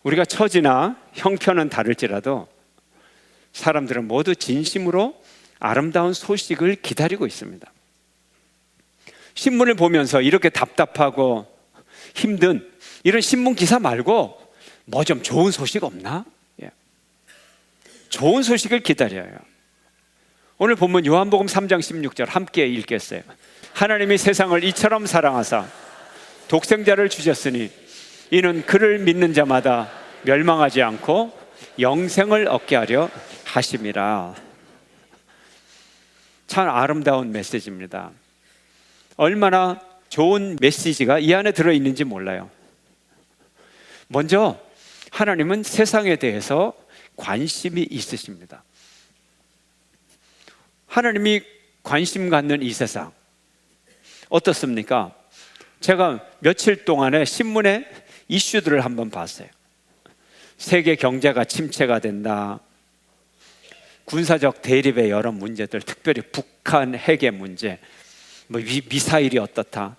우리가 처지나 형편은 다를지라도 사람들은 모두 진심으로 아름다운 소식을 기다리고 있습니다. 신문을 보면서 이렇게 답답하고 힘든 이런 신문 기사 말고 뭐 좀 좋은 소식 없나? 좋은 소식을 기다려요. 오늘 본문 요한복음 3장 16절 함께 읽겠어요. 하나님이 세상을 이처럼 사랑하사 독생자를 주셨으니 이는 그를 믿는 자마다 멸망하지 않고 영생을 얻게 하려 하심이라. 참 아름다운 메시지입니다. 얼마나 좋은 메시지가 이 안에 들어있는지 몰라요. 먼저 하나님은 세상에 대해서 관심이 있으십니다. 하나님이 관심 갖는 이 세상 어떻습니까? 제가 며칠 동안에 신문에 이슈들을 한번 봤어요. 세계 경제가 침체가 된다, 군사적 대립의 여러 문제들, 특별히 북한 핵의 문제, 미사일이 어떻다,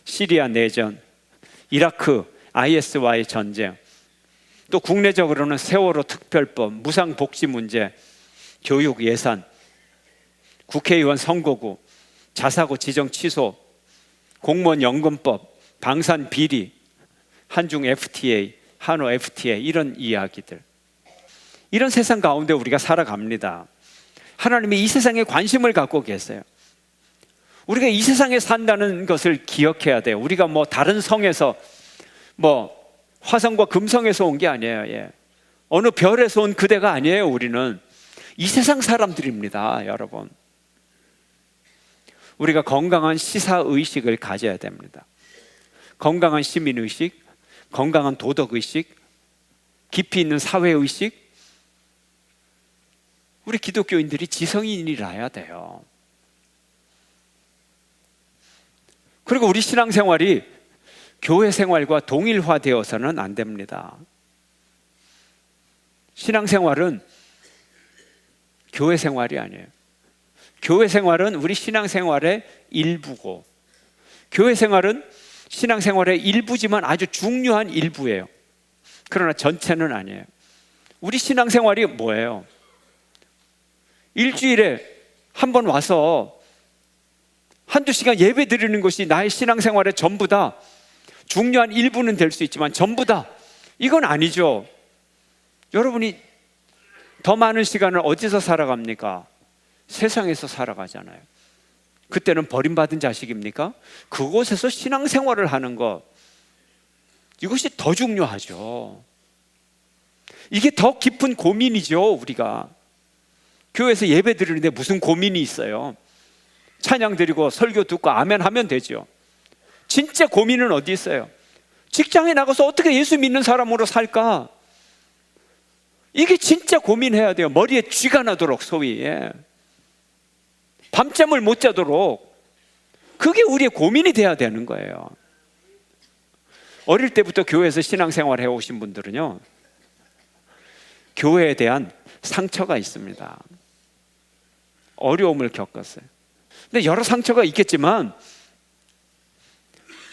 시리아 내전, 이라크 IS와의 전쟁, 또 국내적으로는 세월호 특별법, 무상복지 문제, 교육 예산, 국회의원 선거구, 자사고 지정 취소, 공무원 연금법, 방산 비리, 한중 FTA, 한호 FTA, 이런 이야기들. 이런 세상 가운데 우리가 살아갑니다. 하나님이 이 세상에 관심을 갖고 계세요. 우리가 이 세상에 산다는 것을 기억해야 돼요. 우리가 다른 성에서 화성과 금성에서 온 게 아니에요. 어느 별에서 온 그대가 아니에요. 우리는 이 세상 사람들입니다, 여러분. 우리가 건강한 시사의식을 가져야 됩니다. 건강한 시민의식, 건강한 도덕의식, 깊이 있는 사회의식. 우리 기독교인들이 지성인이라야 돼요. 그리고 우리 신앙생활이 교회 생활과 동일화되어서는 안 됩니다. 신앙생활은 교회 생활이 아니에요. 교회 생활은 우리 신앙생활의 일부고, 교회 생활은 신앙생활의 일부지만 아주 중요한 일부예요. 그러나 전체는 아니에요. 우리 신앙생활이 뭐예요? 일주일에 한 번 와서 한두 시간 예배 드리는 것이 나의 신앙생활의 전부다. 중요한 일부는 될 수 있지만 전부다, 이건 아니죠. 여러분이 더 많은 시간을 어디서 살아갑니까? 세상에서 살아가잖아요. 그때는 버림받은 자식입니까? 그곳에서 신앙생활을 하는 것, 이것이 더 중요하죠. 이게 더 깊은 고민이죠. 우리가 교회에서 예배 드리는데 무슨 고민이 있어요? 찬양 드리고 설교 듣고 아멘 하면 되죠. 진짜 고민은 어디 있어요? 직장에 나가서 어떻게 예수 믿는 사람으로 살까? 이게 진짜 고민해야 돼요. 머리에 쥐가 나도록, 소위 밤잠을 못 자도록. 그게 우리의 고민이 돼야 되는 거예요. 어릴 때부터 교회에서 신앙생활 해오신 분들은요, 교회에 대한 상처가 있습니다. 어려움을 겪었어요. 근데 여러 상처가 있겠지만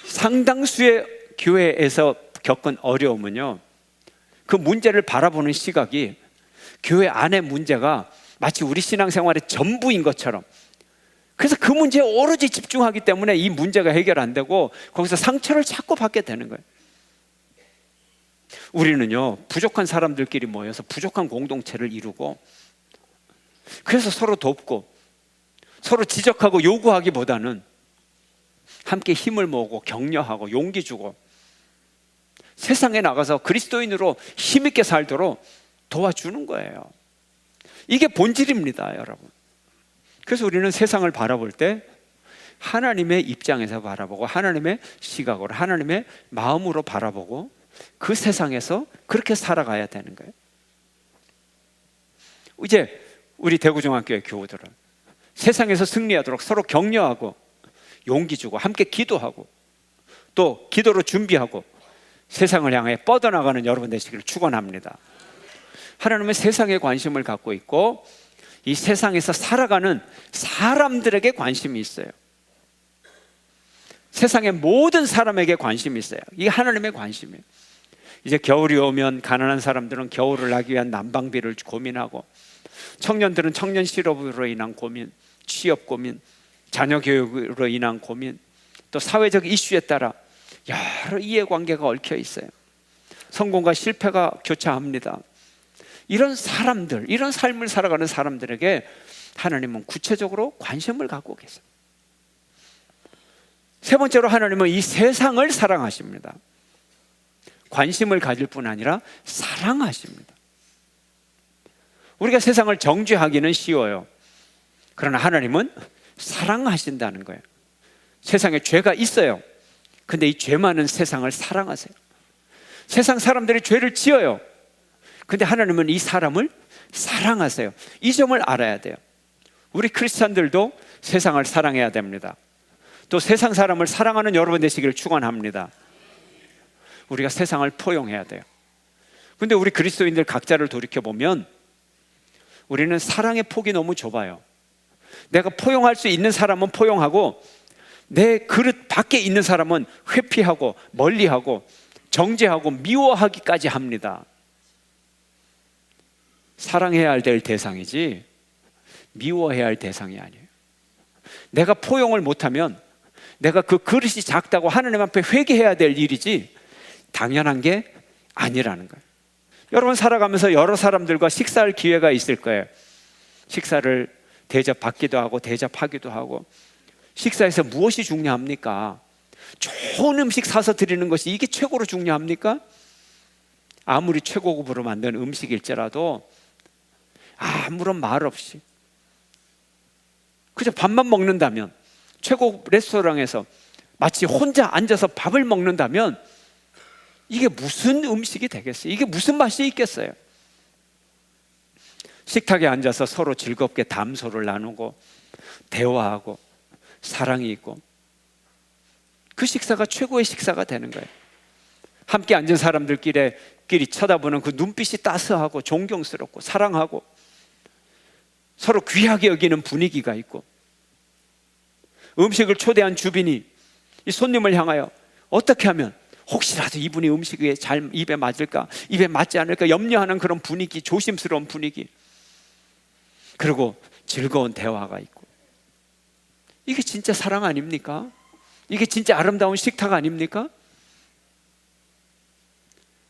상당수의 교회에서 겪은 어려움은요, 그 문제를 바라보는 시각이 교회 안의 문제가 마치 우리 신앙생활의 전부인 것처럼, 그래서 그 문제에 오로지 집중하기 때문에 이 문제가 해결 안 되고 거기서 상처를 자꾸 받게 되는 거예요. 우리는요, 부족한 사람들끼리 모여서 부족한 공동체를 이루고, 그래서 서로 돕고 서로 지적하고 요구하기보다는 함께 힘을 모으고 격려하고 용기 주고 세상에 나가서 그리스도인으로 힘있게 살도록 도와주는 거예요. 이게 본질입니다, 여러분. 그래서 우리는 세상을 바라볼 때 하나님의 입장에서 바라보고, 하나님의 시각으로, 하나님의 마음으로 바라보고, 그 세상에서 그렇게 살아가야 되는 거예요. 이제 우리 대구중학교의 교우들은 세상에서 승리하도록 서로 격려하고 용기 주고 함께 기도하고 또 기도로 준비하고 세상을 향해 뻗어나가는 여러분 되시기를 축원합니다. 하나님은 세상에 관심을 갖고 있고 이 세상에서 살아가는 사람들에게 관심이 있어요. 세상의 모든 사람에게 관심이 있어요. 이게 하나님의 관심이에요. 이제 겨울이 오면 가난한 사람들은 겨울을 나기 위한 난방비를 고민하고, 청년들은 청년 실업으로 인한 고민, 취업 고민, 자녀 교육으로 인한 고민, 또 사회적 이슈에 따라 여러 이해관계가 얽혀 있어요. 성공과 실패가 교차합니다. 이런 사람들, 이런 삶을 살아가는 사람들에게 하나님은 구체적으로 관심을 갖고 계세요. 세 번째로 하나님은 이 세상을 사랑하십니다. 관심을 가질 뿐 아니라 사랑하십니다. 우리가 세상을 정죄하기는 쉬워요. 그러나 하나님은 사랑하신다는 거예요. 세상에 죄가 있어요. 근데 이 죄 많은 세상을 사랑하세요. 세상 사람들이 죄를 지어요. 근데 하나님은 이 사람을 사랑하세요. 이 점을 알아야 돼요. 우리 크리스찬들도 세상을 사랑해야 됩니다. 또 세상 사람을 사랑하는 여러분 되시기를 축원합니다. 우리가 세상을 포용해야 돼요. 근데 우리 그리스도인들 각자를 돌이켜보면 우리는 사랑의 폭이 너무 좁아요. 내가 포용할 수 있는 사람은 포용하고, 내 그릇 밖에 있는 사람은 회피하고 멀리하고 정죄하고 미워하기까지 합니다. 사랑해야 될 대상이지 미워해야 할 대상이 아니에요. 내가 포용을 못하면 내가 그 그릇이 작다고 하나님 앞에 회개해야 될 일이지 당연한 게 아니라는 거예요. 여러분 살아가면서 여러 사람들과 식사할 기회가 있을 거예요. 식사를 대접받기도 하고 대접하기도 하고. 식사에서 무엇이 중요합니까? 좋은 음식 사서 드리는 것이 이게 최고로 중요합니까? 아무리 최고급으로 만든 음식일지라도 아무런 말 없이 그저 밥만 먹는다면, 최고급 레스토랑에서 마치 혼자 앉아서 밥을 먹는다면 이게 무슨 음식이 되겠어요? 이게 무슨 맛이 있겠어요? 식탁에 앉아서 서로 즐겁게 담소를 나누고 대화하고 사랑이 있고, 그 식사가 최고의 식사가 되는 거예요. 함께 앉은 사람들끼리 쳐다보는 그 눈빛이 따스하고 존경스럽고 사랑하고 서로 귀하게 여기는 분위기가 있고, 음식을 초대한 주빈이 이 손님을 향하여 어떻게 하면 혹시라도 이분이 음식에 잘 입에 맞을까, 입에 맞지 않을까 염려하는 그런 분위기, 조심스러운 분위기, 그리고 즐거운 대화가 있고, 이게 진짜 사랑 아닙니까? 이게 진짜 아름다운 식탁 아닙니까?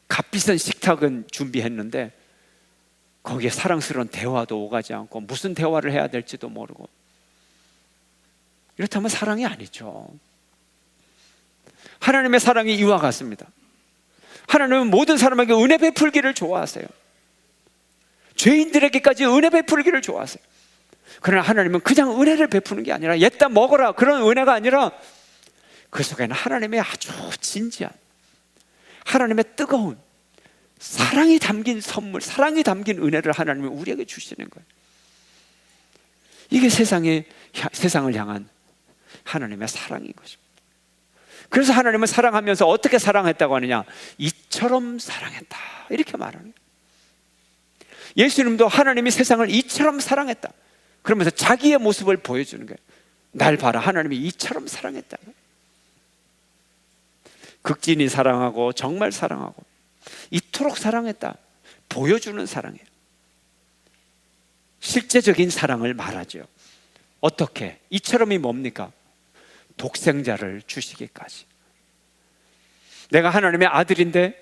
값비싼 식탁은 준비했는데 거기에 사랑스러운 대화도 오가지 않고 무슨 대화를 해야 될지도 모르고, 이렇다면 사랑이 아니죠. 하나님의 사랑이 이와 같습니다. 하나님은 모든 사람에게 은혜 베풀기를 좋아하세요. 죄인들에게까지 은혜 베풀기를 좋아하세요. 그러나 하나님은 그냥 은혜를 베푸는 게 아니라 옛다 먹어라 그런 은혜가 아니라 그 속에는 하나님의 아주 진지한, 하나님의 뜨거운 사랑이 담긴 선물, 사랑이 담긴 은혜를 하나님이 우리에게 주시는 거예요. 이게 세상을 향한 하나님의 사랑인 것입니다. 그래서 하나님은 사랑하면서 어떻게 사랑했다고 하느냐, 이처럼 사랑했다 이렇게 말하는 거예요. 예수님도 하나님이 세상을 이처럼 사랑했다 그러면서 자기의 모습을 보여주는 거예요. 날 봐라, 하나님이 이처럼 사랑했다. 극진히 사랑하고 정말 사랑하고 이토록 사랑했다 보여주는 사랑이에요. 실제적인 사랑을 말하죠. 어떻게? 이처럼이 뭡니까? 독생자를 주시기까지. 내가 하나님의 아들인데,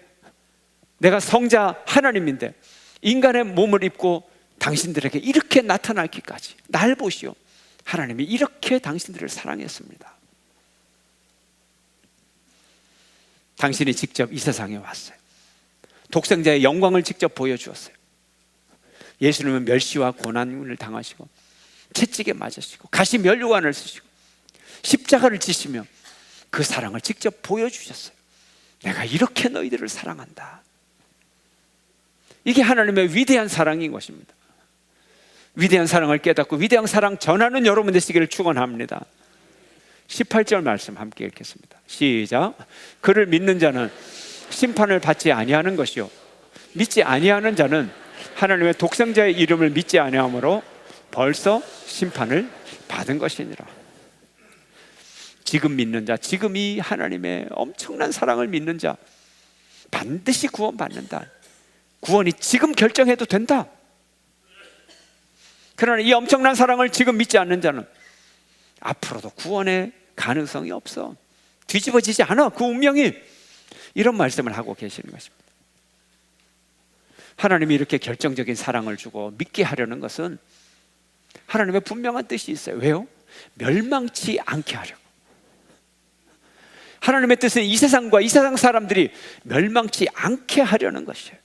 내가 성자 하나님인데 인간의 몸을 입고 당신들에게 이렇게 나타나기까지, 날 보시오, 하나님이 이렇게 당신들을 사랑했습니다. 당신이 직접 이 세상에 왔어요. 독생자의 영광을 직접 보여주었어요. 예수님은 멸시와 고난을 당하시고 채찍에 맞으시고 가시 면류관을 쓰시고 십자가를 지시며 그 사랑을 직접 보여주셨어요. 내가 이렇게 너희들을 사랑한다. 이게 하나님의 위대한 사랑인 것입니다. 위대한 사랑을 깨닫고 위대한 사랑 전하는 여러분 되시기를 축원합니다. 18절 말씀 함께 읽겠습니다. 시작. 그를 믿는 자는 심판을 받지 아니하는 것이요 믿지 아니하는 자는 하나님의 독생자의 이름을 믿지 아니하므로 벌써 심판을 받은 것이니라. 지금 믿는 자, 지금 이 하나님의 엄청난 사랑을 믿는 자, 반드시 구원받는다. 구원이 지금 결정해도 된다. 그러나 이 엄청난 사랑을 지금 믿지 않는 자는 앞으로도 구원의 가능성이 없어. 뒤집어지지 않아, 그 운명이. 이런 말씀을 하고 계시는 것입니다. 하나님이 이렇게 결정적인 사랑을 주고 믿게 하려는 것은 하나님의 분명한 뜻이 있어요. 왜요? 멸망치 않게 하려고. 하나님의 뜻은 이 세상과 이 세상 사람들이 멸망치 않게 하려는 것이에요.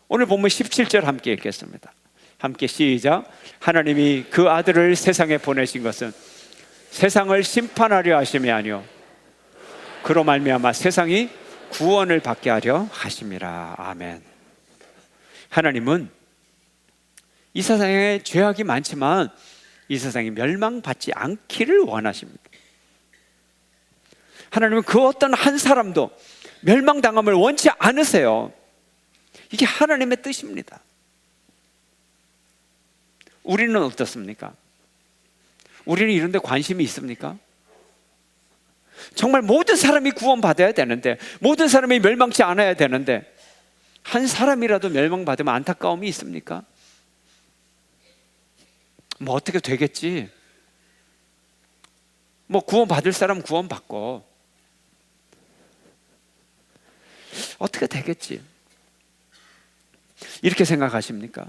오늘 본문 17절 함께 읽겠습니다. 함께 시작. 하나님이 그 아들을 세상에 보내신 것은 세상을 심판하려 하심이 아니요 그로 말미암아 세상이 구원을 받게 하려 하심이라. 아멘. 하나님은 이 세상에 죄악이 많지만 이 세상이 멸망받지 않기를 원하십니다. 하나님은 그 어떤 한 사람도 멸망당함을 원치 않으세요. 이게 하나님의 뜻입니다. 우리는 어떻습니까? 우리는 이런 데 관심이 있습니까? 정말 모든 사람이 구원받아야 되는데, 모든 사람이 멸망치 않아야 되는데 한 사람이라도 멸망받으면 안타까움이 있습니까? 뭐 어떻게 되겠지? 뭐 구원받을 사람 구원받고 어떻게 되겠지? 이렇게 생각하십니까?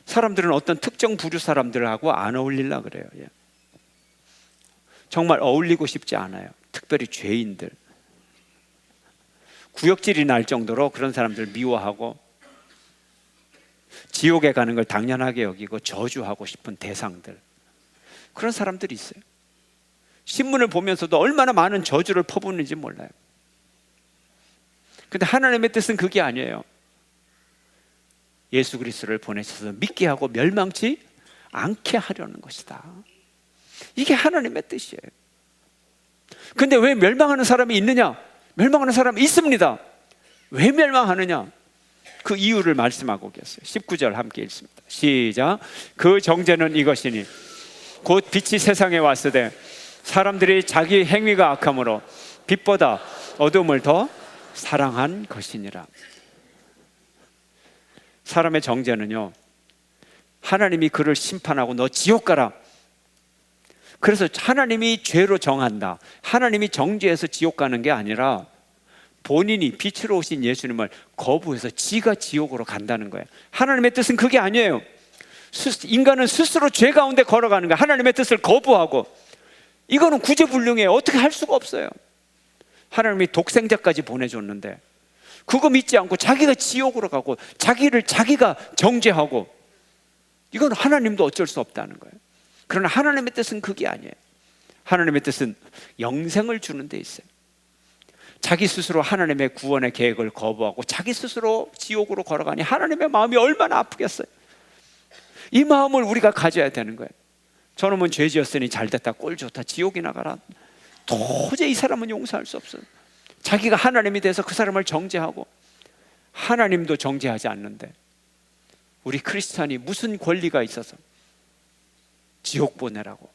사람들은 어떤 특정 부류 사람들하고 안 어울리려고 그래요. 정말 어울리고 싶지 않아요. 특별히 죄인들, 구역질이 날 정도로 그런 사람들 미워하고 지옥에 가는 걸 당연하게 여기고 저주하고 싶은 대상들, 그런 사람들이 있어요. 신문을 보면서도 얼마나 많은 저주를 퍼붓는지 몰라요. 근데 하나님의 뜻은 그게 아니에요. 예수 그리스도를 보내셔서 믿게 하고 멸망치 않게 하려는 것이다. 이게 하나님의 뜻이에요. 근데 왜 멸망하는 사람이 있느냐? 멸망하는 사람이 있습니다. 왜 멸망하느냐? 그 이유를 말씀하고 계세요. 19절 함께 읽습니다. 시작. 그 정죄는 이것이니 곧 빛이 세상에 왔으되 사람들이 자기 행위가 악함으로 빛보다 어둠을 더 사랑한 것이니라. 사람의 정죄는요, 하나님이 그를 심판하고 너 지옥 가라. 그래서 하나님이 죄로 정한다, 하나님이 정죄해서 지옥 가는 게 아니라 본인이 빛으로 오신 예수님을 거부해서 지가 지옥으로 간다는 거예요. 하나님의 뜻은 그게 아니에요. 인간은 스스로 죄 가운데 걸어가는 거예요. 하나님의 뜻을 거부하고. 이거는 구제불능해요. 어떻게 할 수가 없어요. 하나님이 독생자까지 보내줬는데 그거 믿지 않고 자기가 지옥으로 가고 자기를 자기가 정죄하고, 이건 하나님도 어쩔 수 없다는 거예요. 그러나 하나님의 뜻은 그게 아니에요. 하나님의 뜻은 영생을 주는 데 있어요. 자기 스스로 하나님의 구원의 계획을 거부하고 자기 스스로 지옥으로 걸어가니 하나님의 마음이 얼마나 아프겠어요. 이 마음을 우리가 가져야 되는 거예요. 저놈은 죄 지었으니 잘됐다, 꼴 좋다, 지옥이나 가라. 도저히 이 사람은 용서할 수 없어요. 자기가 하나님이 돼서 그 사람을 정죄하고, 하나님도 정죄하지 않는데 우리 크리스찬이 무슨 권리가 있어서 지옥 보내라고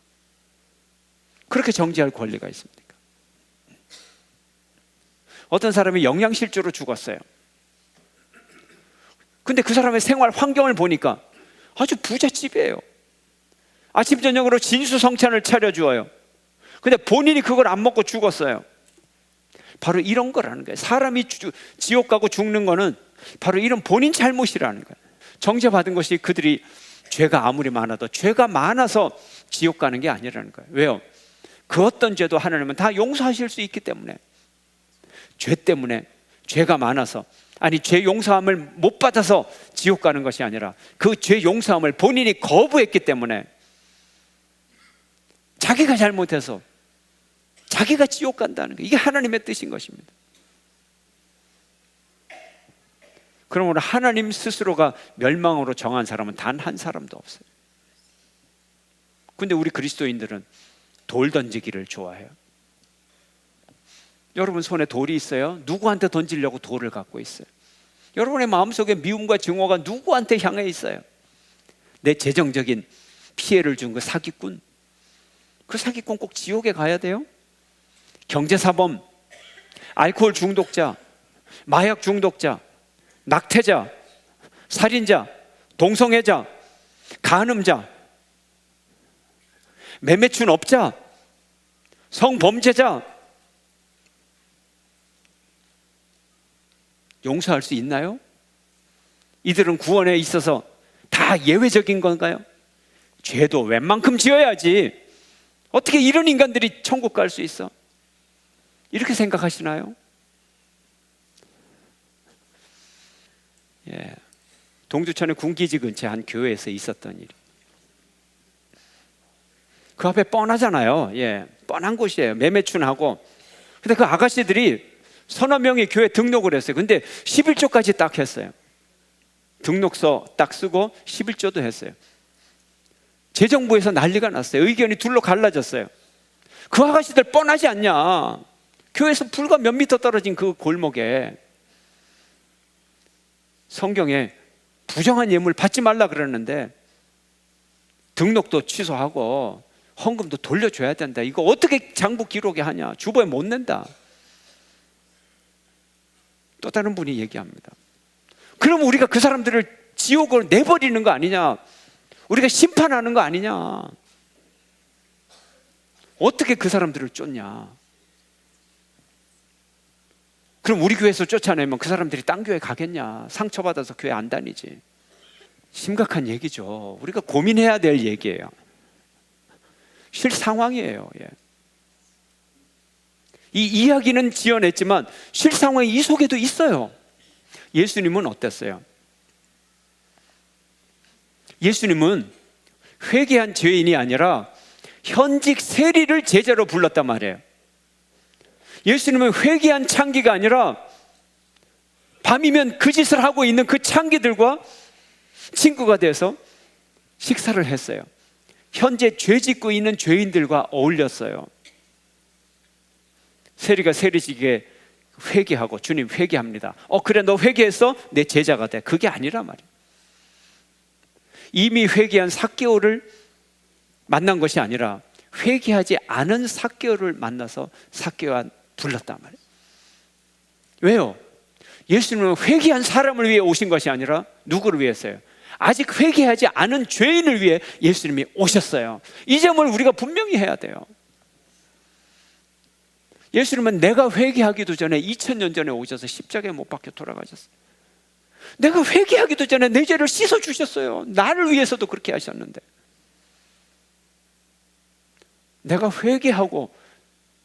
그렇게 정죄할 권리가 있습니까? 어떤 사람이 영양실조로 죽었어요. 근데 그 사람의 생활 환경을 보니까 아주 부잣집이에요. 아침 저녁으로 진수성찬을 차려주어요. 근데 본인이 그걸 안 먹고 죽었어요. 바로 이런 거라는 거예요. 사람이 지옥 가고 죽는 거는 바로 이런 본인 잘못이라는 거예요. 정죄받은 것이 그들이 죄가 아무리 많아도 죄가 많아서 지옥 가는 게 아니라는 거예요. 왜요? 그 어떤 죄도 하나님은 다 용서하실 수 있기 때문에. 죄 때문에, 죄가 많아서, 아니 죄 용서함을 못 받아서 지옥 가는 것이 아니라 그 죄 용서함을 본인이 거부했기 때문에 자기가 잘못해서 자기가 지옥 간다는 거예요. 이게 하나님의 뜻인 것입니다. 그러므로 하나님 스스로가 멸망으로 정한 사람은 단 한 사람도 없어요. 근데 우리 그리스도인들은 돌 던지기를 좋아해요. 여러분 손에 돌이 있어요? 누구한테 던지려고 돌을 갖고 있어요? 여러분의 마음속에 미움과 증오가 누구한테 향해 있어요? 내 재정적인 피해를 준 그 사기꾼, 그 사기꾼 꼭 지옥에 가야 돼요? 경제사범, 알코올 중독자, 마약 중독자, 낙태자, 살인자, 동성애자, 간음자, 매매춘업자, 성범죄자 용서할 수 있나요? 이들은 구원에 있어서 다 예외적인 건가요? 죄도 웬만큼 지어야지 어떻게 이런 인간들이 천국 갈 수 있어? 이렇게 생각하시나요? 예, 동두천의 군기지 근처 한 교회에서 있었던 일. 그 앞에 뻔하잖아요. 예, 뻔한 곳이에요. 매매춘하고. 근데 그 아가씨들이 서너 명이 교회 등록을 했어요. 근데 11조까지 딱 했어요. 등록서 딱 쓰고 11조도 했어요. 재정부에서 난리가 났어요. 의견이 둘로 갈라졌어요. 그 아가씨들 뻔하지 않냐? 교회에서 불과 몇 미터 떨어진 그 골목에 성경에 부정한 예물 받지 말라 그러는데 등록도 취소하고 헌금도 돌려줘야 된다. 이거 어떻게 장부 기록에 하냐? 주보에 못 낸다. 또 다른 분이 얘기합니다. 그럼 우리가 그 사람들을 지옥으로 내버리는 거 아니냐? 우리가 심판하는 거 아니냐? 어떻게 그 사람들을 쫓냐? 그럼 우리 교회에서 쫓아내면 그 사람들이 딴 교회 가겠냐? 상처받아서 교회 안 다니지. 심각한 얘기죠. 우리가 고민해야 될 얘기예요. 실상황이에요. 예. 이 이야기는 지어냈지만 실상황이 이 속에도 있어요. 예수님은 어땠어요? 예수님은 회개한 죄인이 아니라 현직 세리를 제자로 불렀단 말이에요. 예수님은 회개한 창기가 아니라 밤이면 그 짓을 하고 있는 그 창기들과 친구가 돼서 식사를 했어요. 현재 죄 짓고 있는 죄인들과 어울렸어요. 세리가 세리지게 회개하고 주님 회개합니다. 그래 너 회개했어? 내 제자가 돼. 그게 아니란 말이에요. 이미 회개한 삭개오를 만난 것이 아니라 회개하지 않은 삭개오를 만나서 삭개오와 불렀단 말이에요. 왜요? 예수님은 회개한 사람을 위해 오신 것이 아니라 누구를 위해서요? 아직 회개하지 않은 죄인을 위해 예수님이 오셨어요. 이 점을 우리가 분명히 해야 돼요. 예수님은 내가 회개하기도 전에 2000년 전에 오셔서 십자가에 못 박혀 돌아가셨어요. 내가 회개하기도 전에 내 죄를 씻어주셨어요. 나를 위해서도 그렇게 하셨는데 내가 회개하고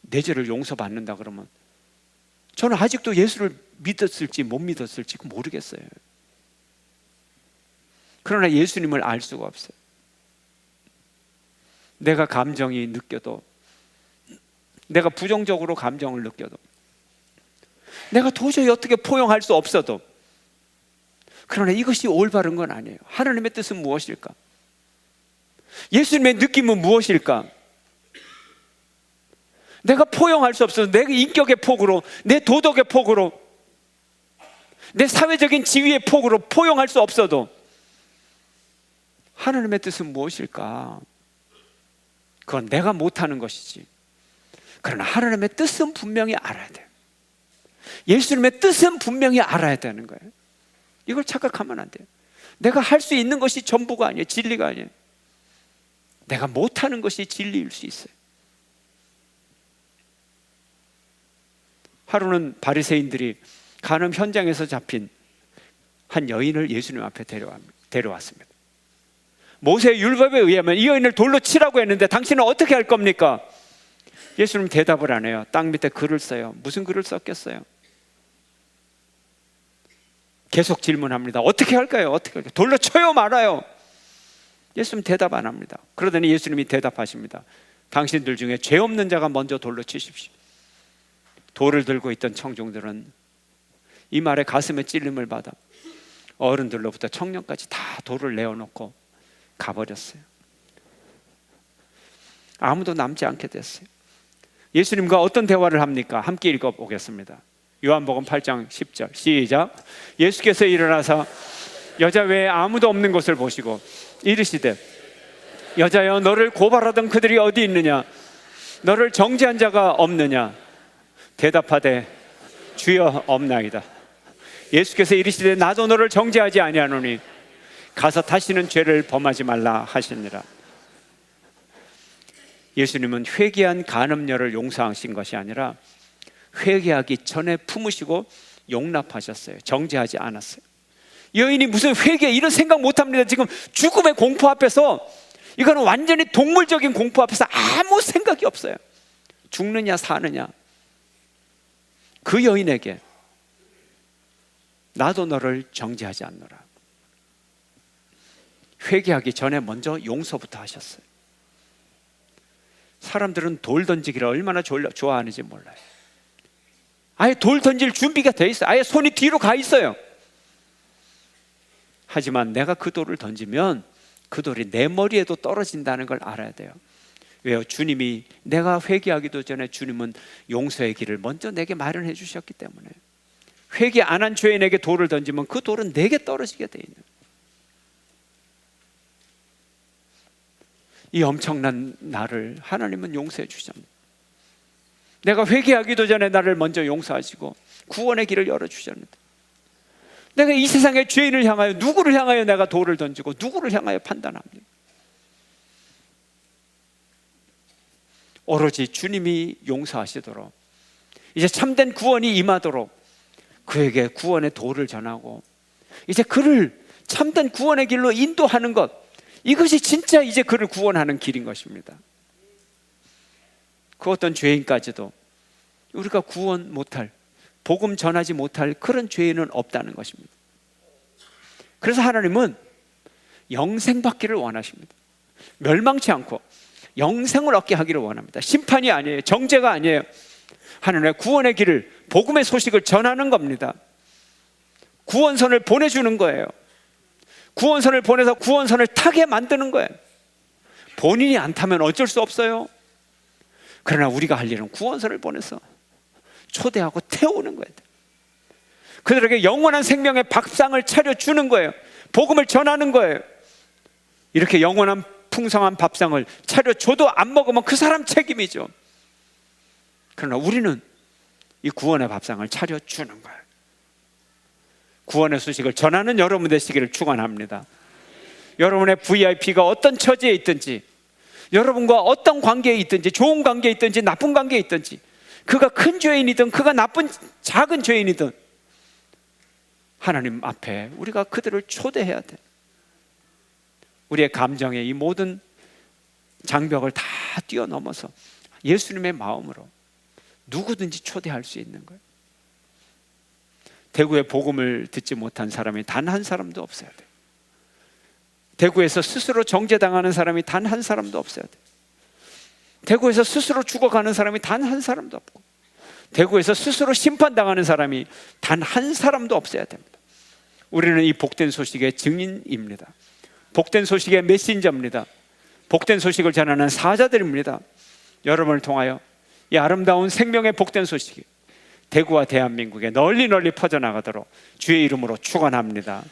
내 죄를 용서받는다 그러면 저는 아직도 예수를 믿었을지 못 믿었을지 모르겠어요. 그러나 예수님을 알 수가 없어요. 내가 감정이 느껴도, 내가 부정적으로 감정을 느껴도, 내가 도저히 어떻게 포용할 수 없어도, 그러나 이것이 올바른 건 아니에요. 하나님의 뜻은 무엇일까? 예수님의 느낌은 무엇일까? 내가 포용할 수 없어서 내 인격의 폭으로, 내 도덕의 폭으로, 내 사회적인 지위의 폭으로 포용할 수 없어도 하나님의 뜻은 무엇일까? 그건 내가 못하는 것이지. 그러나 하나님의 뜻은 분명히 알아야 돼요. 예수님의 뜻은 분명히 알아야 되는 거예요. 이걸 착각하면 안 돼요. 내가 할 수 있는 것이 전부가 아니에요. 진리가 아니에요. 내가 못하는 것이 진리일 수 있어요. 하루는 바리새인들이 간음 현장에서 잡힌 한 여인을 예수님 앞에 데려왔습니다. 모세의 율법에 의하면 이 여인을 돌로 치라고 했는데 당신은 어떻게 할 겁니까? 예수님 대답을 안 해요. 땅 밑에 글을 써요. 무슨 글을 썼겠어요? 계속 질문합니다. 어떻게 할까요? 어떻게 할까요? 돌로 쳐요 말아요? 예수님 대답 안 합니다. 그러더니 예수님이 대답하십니다. 당신들 중에 죄 없는 자가 먼저 돌로 치십시오. 돌을 들고 있던 청중들은 이 말에 가슴에 찔림을 받아 어른들로부터 청년까지 다 돌을 내어놓고 가버렸어요. 아무도 남지 않게 됐어요. 예수님과 어떤 대화를 합니까? 함께 읽어보겠습니다. 요한복음 8장 10절 시작. 예수께서 일어나사 여자 외에 아무도 없는 곳을 보시고 이르시되 여자여 너를 고발하던 그들이 어디 있느냐? 너를 정죄한 자가 없느냐? 대답하되 주여 없나이다. 예수께서 이르시되 나도 너를 정죄하지 아니하노니 가서 다시는 죄를 범하지 말라 하시니라. 예수님은 회개한 간음녀를 용서하신 것이 아니라 회개하기 전에 품으시고 용납하셨어요. 정죄하지 않았어요. 여인이 무슨 회개 이런 생각 못합니다. 지금 죽음의 공포 앞에서, 이거는 완전히 동물적인 공포 앞에서 아무 생각이 없어요. 죽느냐 사느냐. 그 여인에게 나도 너를 정죄하지 않노라. 회개하기 전에 먼저 용서부터 하셨어요. 사람들은 돌 던지기를 얼마나 좋아하는지 몰라요. 아예 돌 던질 준비가 돼 있어요. 아예 손이 뒤로 가 있어요. 하지만 내가 그 돌을 던지면 그 돌이 내 머리에도 떨어진다는 걸 알아야 돼요. 왜요? 주님이, 내가 회개하기도 전에 주님은 용서의 길을 먼저 내게 마련해 주셨기 때문에. 회개 안 한 죄인에게 돌을 던지면 그 돌은 내게 떨어지게 돼 있는, 이 엄청난 나를 하나님은 용서해 주셨습니다. 내가 회개하기도 전에 나를 먼저 용서하시고 구원의 길을 열어주셨는데, 내가 이 세상의 죄인을 향하여, 누구를 향하여 내가 돌을 던지고 누구를 향하여 판단합니까? 오로지 주님이 용서하시도록, 이제 참된 구원이 임하도록 그에게 구원의 도를 전하고 이제 그를 참된 구원의 길로 인도하는 것, 이것이 진짜 이제 그를 구원하는 길인 것입니다. 그 어떤 죄인까지도 우리가 구원 못할, 복음 전하지 못할 그런 죄인은 없다는 것입니다. 그래서 하나님은 영생 받기를 원하십니다. 멸망치 않고 영생을 얻게 하기를 원합니다. 심판이 아니에요. 정죄가 아니에요. 하나님의 구원의 길을, 복음의 소식을 전하는 겁니다. 구원선을 보내주는 거예요. 구원선을 보내서 구원선을 타게 만드는 거예요. 본인이 안 타면 어쩔 수 없어요. 그러나 우리가 할 일은 구원선을 보내서 초대하고 태우는 거예요. 그들에게 영원한 생명의 밥상을 차려주는 거예요. 복음을 전하는 거예요. 이렇게 영원한 풍성한 밥상을 차려줘도 안 먹으면 그 사람 책임이죠. 그러나 우리는 이 구원의 밥상을 차려주는 거예요. 구원의 소식을 전하는 여러분 되시기를 축원합니다. 여러분의 VIP가 어떤 처지에 있든지, 여러분과 어떤 관계에 있든지, 좋은 관계에 있든지 나쁜 관계에 있든지, 그가 큰 죄인이든 그가 나쁜 작은 죄인이든 하나님 앞에 우리가 그들을 초대해야 돼. 우리의 감정의 이 모든 장벽을 다 뛰어넘어서 예수님의 마음으로 누구든지 초대할 수 있는 거예요. 대구에 복음을 듣지 못한 사람이 단 한 사람도 없어야 돼. 대구에서 스스로 정죄당하는 사람이 단 한 사람도 없어야 돼. 대구에서 스스로 죽어가는 사람이 단 한 사람도 없고, 대구에서 스스로 심판당하는 사람이 단 한 사람도 없어야 됩니다. 우리는 이 복된 소식의 증인입니다. 복된 소식의 메신저입니다. 복된 소식을 전하는 사자들입니다. 여러분을 통하여 이 아름다운 생명의 복된 소식이 대구와 대한민국에 널리 널리 퍼져나가도록 주의 이름으로 축원합니다.